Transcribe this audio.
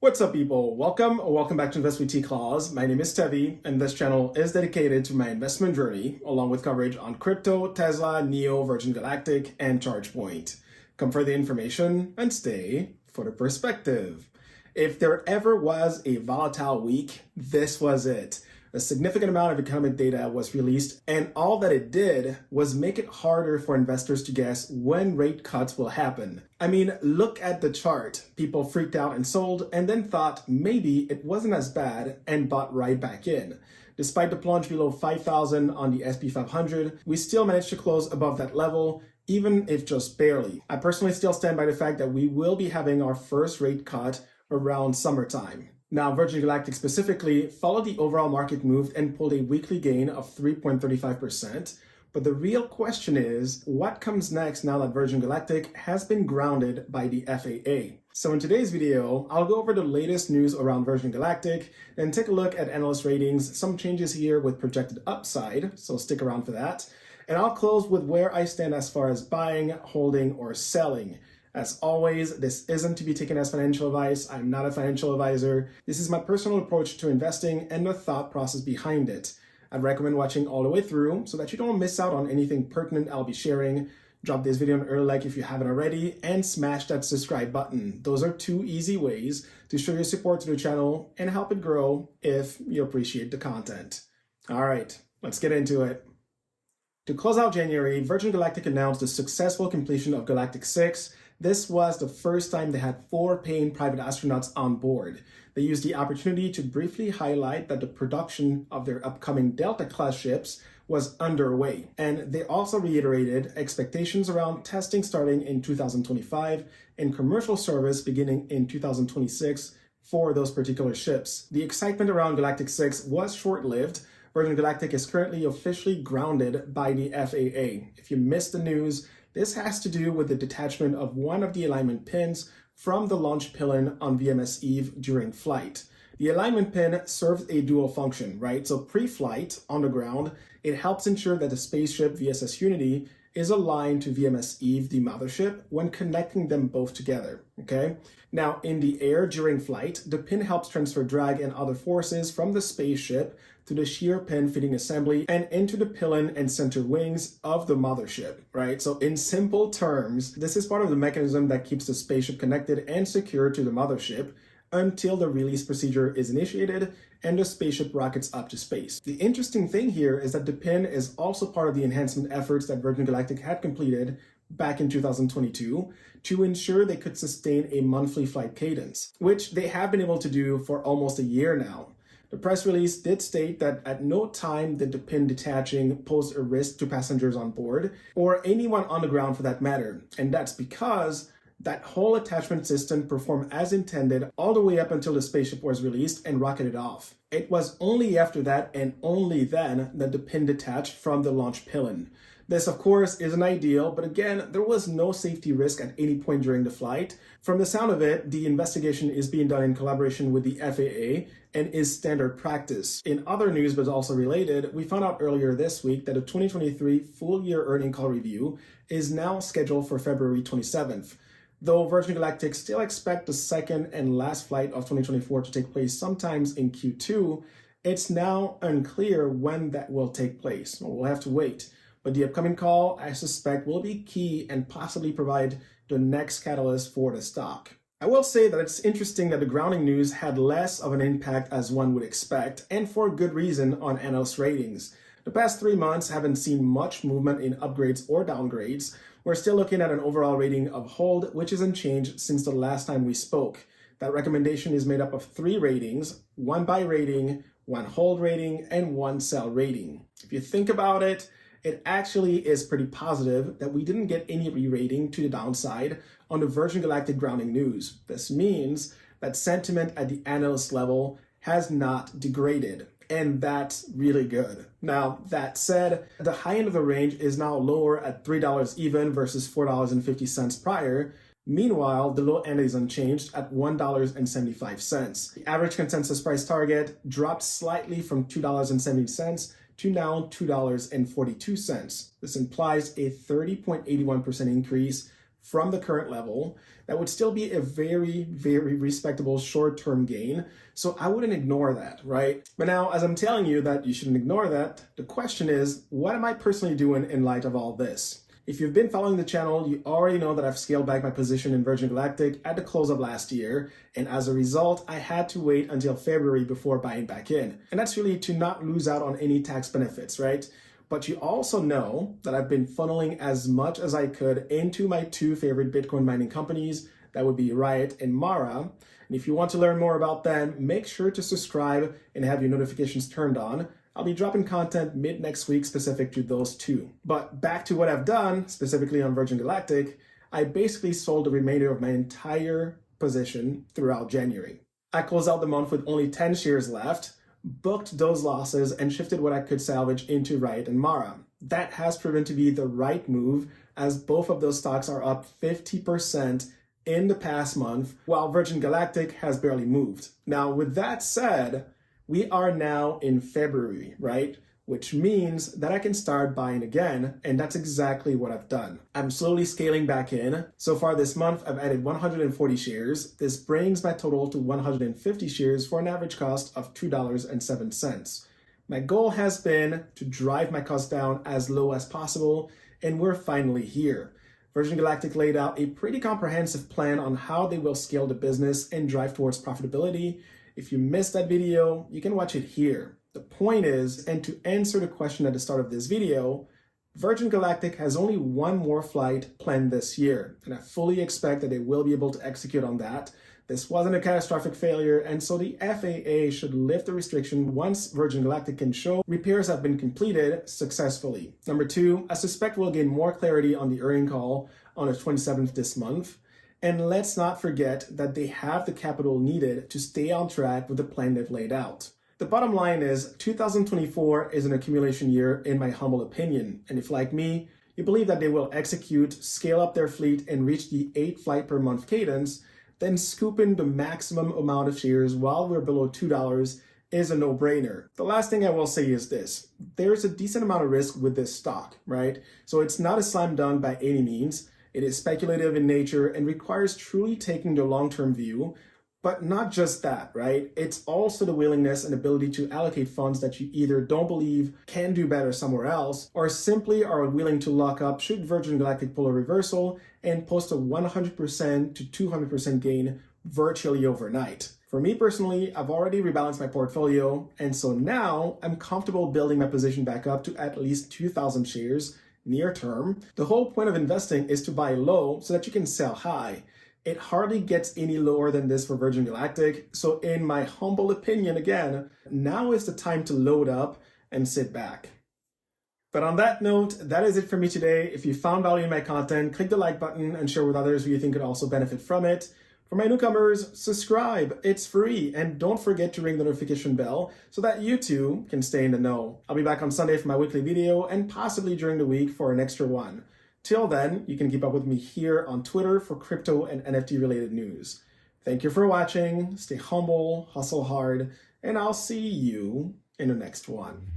What's up, people? Welcome back to Invest with T-Claus. My name is Tevi, and this channel is dedicated to my investment journey, along with coverage on crypto, Tesla, NEO, Virgin Galactic, and ChargePoint. Come for the information and stay for the perspective. If there ever was a volatile week, this was it. A significant amount of economic data was released, and all that it did was make it harder for investors to guess when rate cuts will happen. I mean, look at the chart. People freaked out and sold, and then thought maybe it wasn't as bad and bought right back in. Despite the plunge below 5,000 on the S&P 500, we still managed to close above that level, even if just barely. I personally still stand by the fact that we will be having our first rate cut around summertime. Now, Virgin Galactic specifically followed the overall market move and pulled a weekly gain of 3.35%. But the real question is, what comes next now that Virgin Galactic has been grounded by the FAA? So in today's video, I'll go over the latest news around Virgin Galactic, then take a look at Analyst Ratings, some changes here with projected upside, so stick around for that. And I'll close with where I stand as far as buying, holding, or selling. As always, this isn't to be taken as financial advice. I'm not a financial advisor. This is my personal approach to investing and the thought process behind it. I'd recommend watching all the way through so that you don't miss out on anything pertinent I'll be sharing. Drop this video an early like if you haven't already, and smash that subscribe button. Those are two easy ways to show your support to the channel and help it grow if you appreciate the content. All right, let's get into it. To close out January, Virgin Galactic announced the successful completion of Galactic 6. This was the first time they had 4 paying private astronauts on board. They used the opportunity to briefly highlight that the production of their upcoming Delta-class ships was underway. And they also reiterated expectations around testing starting in 2025 and commercial service beginning in 2026 for those particular ships. The excitement around Galactic 6 was short-lived. Virgin Galactic is currently officially grounded by the FAA. If you missed the news, this has to do with the detachment of one of the alignment pins from the launch pylon on VMS Eve during flight. The alignment pin serves a dual function, right? So pre-flight, on the ground, it helps ensure that the spaceship VSS Unity is aligned to VMS Eve, the mothership, when connecting them both together, okay? Now, in the air during flight, the pin helps transfer drag and other forces from the spaceship to the shear pin fitting assembly and into the pylon and center wings of the mothership, right? So in simple terms, this is part of the mechanism that keeps the spaceship connected and secure to the mothership until the release procedure is initiated and the spaceship rockets up to space. The interesting thing here is that the pin is also part of the enhancement efforts that Virgin Galactic had completed back in 2022 to ensure they could sustain a monthly flight cadence, which they have been able to do for almost a year now. The press release did state that at no time did the pin detaching pose a risk to passengers on board, or anyone on the ground for that matter, and that's because that whole attachment system performed as intended all the way up until the spaceship was released and rocketed off. It was only after that and only then that the pin detached from the launch pylon. This, of course, isn't ideal, but again, there was no safety risk at any point during the flight. From the sound of it, the investigation is being done in collaboration with the FAA and is standard practice. In other news, but also related, we found out earlier this week that the 2023 full-year earnings call review is now scheduled for February 27th. Though Virgin Galactic still expect the second and last flight of 2024 to take place sometimes in Q2, it's now unclear when that will take place. We'll have to wait. But the upcoming call, I suspect, will be key and possibly provide the next catalyst for the stock. I will say that it's interesting that the grounding news had less of an impact as one would expect, and for good reason, on Analyst Ratings. The past 3 months haven't seen much movement in upgrades or downgrades. We're still looking at an overall rating of hold, which isn't changed since the last time we spoke. That recommendation is made up of 3 ratings, 1 buy rating, 1 hold rating, and 1 sell rating. If you think about it, it actually is pretty positive that we didn't get any re-rating to the downside on the Virgin Galactic grounding news. This means that sentiment at the analyst level has not degraded, and that's really good. Now, that said, the high end of the range is now lower at $3 even versus $4.50 prior. Meanwhile, the low end is unchanged at $1.75. The average consensus price target dropped slightly from $2.70 to now $2.42. This implies a 30.81% increase from the current level, that would still be a very, very respectable short-term gain. So I wouldn't ignore that, right? But now, as I'm telling you that you shouldn't ignore that, the question is, what am I personally doing in light of all this? If you've been following the channel, you already know that I've scaled back my position in Virgin Galactic at the close of last year. And as a result, I had to wait until February before buying back in. And that's really to not lose out on any tax benefits, right? But you also know that I've been funneling as much as I could into my two favorite Bitcoin mining companies. That would be Riot and Mara. And if you want to learn more about them, make sure to subscribe and have your notifications turned on. I'll be dropping content mid next week specific to those two. But back to what I've done, specifically on Virgin Galactic, I basically sold the remainder of my entire position throughout January. I closed out the month with only 10 shares left, booked those losses, and shifted what I could salvage into Riot and Mara. That has proven to be the right move, as both of those stocks are up 50% in the past month, while Virgin Galactic has barely moved. Now, with that said, we are now in February, right? Which means that I can start buying again, and that's exactly what I've done. I'm slowly scaling back in. So far this month, I've added 140 shares. This brings my total to 150 shares for an average cost of $2.07. My goal has been to drive my cost down as low as possible, and we're finally here. Virgin Galactic laid out a pretty comprehensive plan on how they will scale the business and drive towards profitability. If you missed that video, you can watch it here. The point is, and to answer the question at the start of this video, Virgin Galactic has only one more flight planned this year, and I fully expect that they will be able to execute on that. This wasn't a catastrophic failure, and so the FAA should lift the restriction once Virgin Galactic can show repairs have been completed successfully. Number two, I suspect we'll gain more clarity on the earnings call on the 27th this month. And let's not forget that they have the capital needed to stay on track with the plan they've laid out. The bottom line is 2024 is an accumulation year in my humble opinion. And if like me, you believe that they will execute, scale up their fleet, and reach the 8 flight per month cadence, then scooping the maximum amount of shares while we're below $2 is a no-brainer. The last thing I will say is this. There's a decent amount of risk with this stock, right? So it's not a slam dunk by any means. It is speculative in nature and requires truly taking the long-term view, but not just that, right? It's also the willingness and ability to allocate funds that you either don't believe can do better somewhere else, or simply are willing to lock up should Virgin Galactic pull a reversal and post a 100% to 200% gain virtually overnight. For me personally, I've already rebalanced my portfolio, and so now I'm comfortable building my position back up to at least 2,000 shares near term. The whole point of investing is to buy low so that you can sell high. It hardly gets any lower than this for Virgin Galactic. So in my humble opinion, again, now is the time to load up and sit back. But on that note, that is it for me today. If you found value in my content, click the like button and share with others who you think could also benefit from it. For my newcomers, subscribe, it's free, and don't forget to ring the notification bell so that you too can stay in the know. I'll be back on Sunday for my weekly video and possibly during the week for an extra one. Till then, you can keep up with me here on Twitter for crypto and NFT related news. Thank you for watching, stay humble, hustle hard, and I'll see you in the next one.